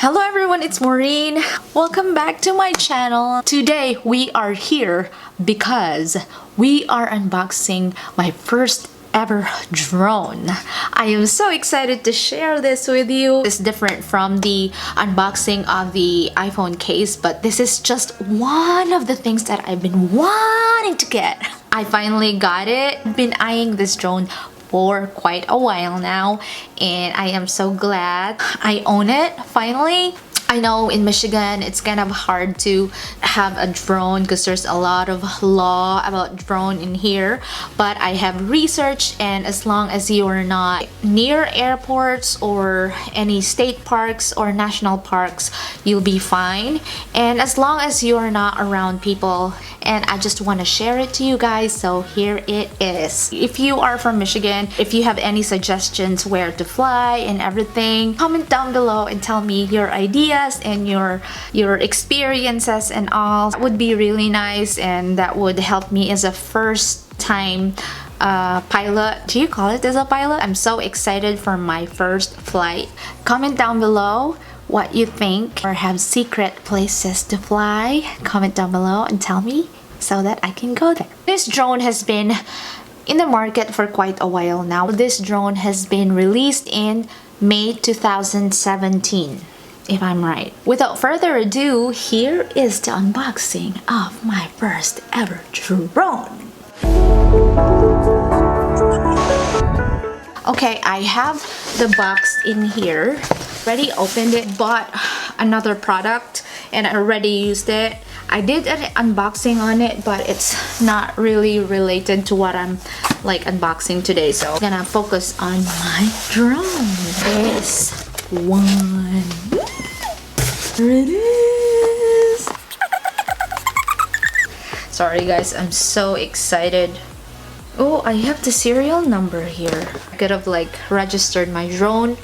Hello everyone, it's Maureen. Welcome back to my channel. Today we are here because we are unboxing my first ever drone. I am so excited to share this with you. It's different from the unboxing of the iPhone case, but this is just one of the things that I've been wanting to get. I finally got it. I've been eyeing this drone for quite a while now, and I am so glad I own it finally. I know in Michigan it's kind of hard to have a drone because there's a lot of law about drone in here, but I have researched, and as long as you are not near airports or any state parks or national parks, you'll be fine. And as long as you are not around people, and I just want to share it to you guys, so here it is. If you are from Michigan, if you have any suggestions where to fly and everything, comment down below and tell me your ideas and your experiences and all. That would be really nice, and that would help me as a first time pilot. Do you call it as a pilot? I'm so excited for my first flight. Comment down below what you think, or have secret places to fly. Comment down below and tell me so that I can go there. This drone has been in the market for quite a while now. This drone has been released in May 2017, if I'm right. Without further ado, here is the unboxing of my first ever drone. Okay, I have the box in here. Already opened it, bought another product, and I already used it. I did an unboxing on it, but it's not really related to what I'm like unboxing today, so I'm gonna focus on my drone. This one. There it is. Sorry guys, I'm so excited. Oh, I have the serial number here. I could have like registered my drone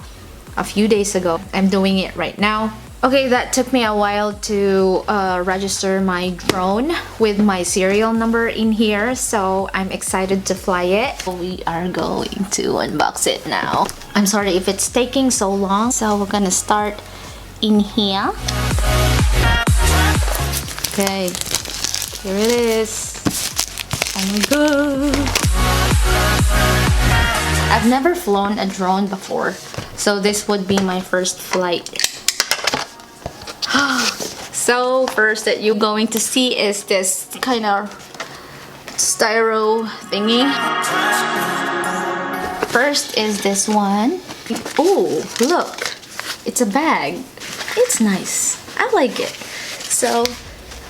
a few days ago. I'm doing it right now. Okay, that took me a while to register my drone with my serial number in here, so I'm excited to fly it. We are going to unbox it now. I'm sorry if it's taking so long, so we're gonna start in here. Okay, here it is. Oh my god. I've never flown a drone before, so this would be my first flight. So first that you're going to see is this kind of styro thingy. First is this one. Oh, look, it's a bag. It's nice. I like it. So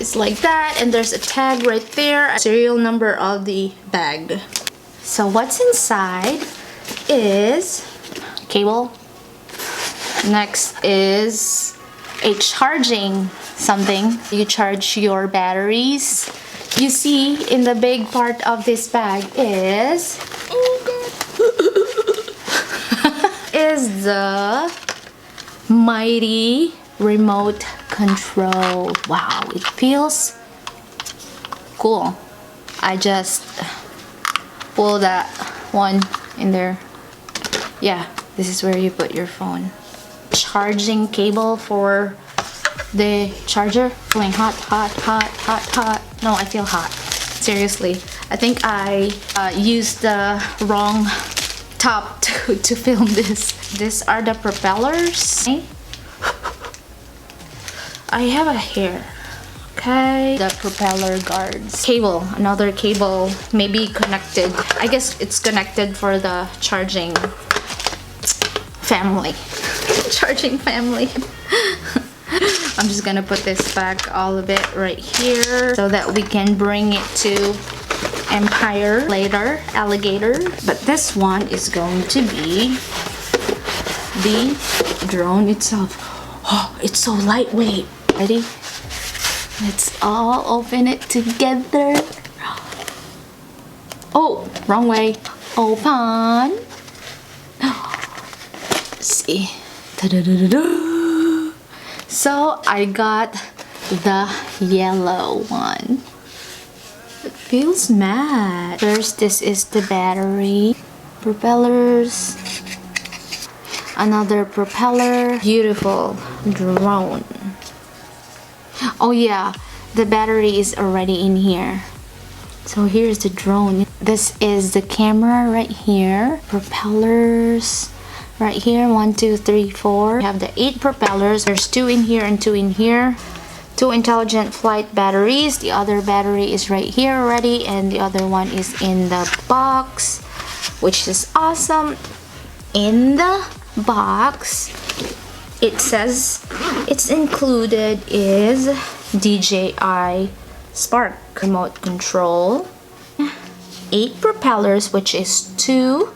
it's like that, and there's a tag right there, serial number of the bag. So what's inside is cable. Next is a charging something. You charge your batteries. You see in the big part of this bag is is the mighty remote control. Wow, it feels cool. I just pull that one in there. Yeah, this is where you put your phone. Charging cable for the charger. Going hot, hot, hot, hot, hot. No, I feel hot. Seriously. I think I used the wrong top to film this. These are the propellers. I have a hair. Okay. The propeller guards. Cable. Another cable. Maybe connected. I guess it's connected for the charging family. Charging family. I'm just gonna put this back all of it right here so that we can bring it to Empire later. Alligator. But this one is going to be the drone itself. Oh, it's so lightweight. Ready? Let's all open it together. Oh, wrong way. Open. Let's see. Ta-da-da-da-da. So I got the yellow one. It feels matte. First, this is the battery. Propellers. Another propeller. Beautiful. drone. Oh yeah, the battery is already in here. So here's the drone. This is the camera right here. Propellers right here. 1, 2, 3, 4. We have the 8 propellers. There's 2 in here and 2 in here. 2 intelligent flight batteries. The other battery is right here already, and the other one is in the box, which is awesome. In the box, it says it's included is DJI Spark remote control, 8 propellers, which is 2,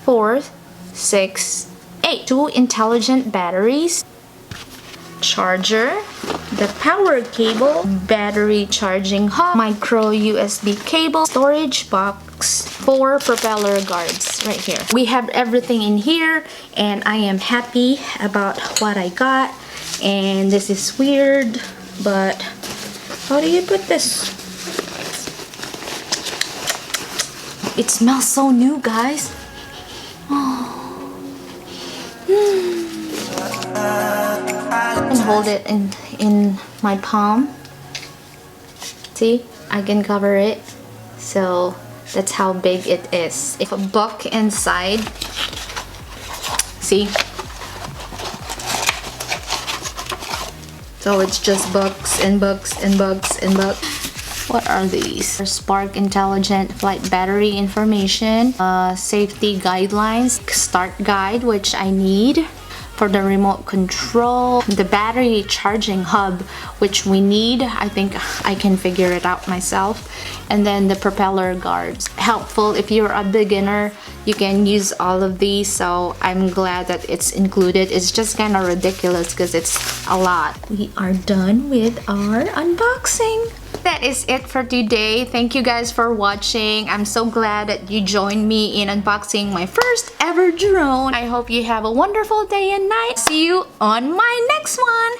4, 6, 8. 2 intelligent batteries, charger, the power cable, battery charging hub, micro USB cable, storage box, 4 propeller guards right here. We have everything in here, and I am happy about what I got. And this is weird, but how do you put this? It smells so new, guys. Oh. I can hold it in my palm. See, I can cover it. So that's how big it is. If a book inside, see? So it's just books and books and books and books. What are these? Spark Intelligent Flight Battery information, safety guidelines, start guide, which I need for the remote control, the battery charging hub, which we need. I think I can figure it out myself. And then the propeller guards. Helpful if you're a beginner, you can use all of these. So I'm glad that it's included. It's just kind of ridiculous because it's a lot. We are done with our unboxing. That is it for today. Thank you guys for watching. I'm so glad that you joined me in unboxing my first ever drone. I hope you have a wonderful day and night. See you on my next one.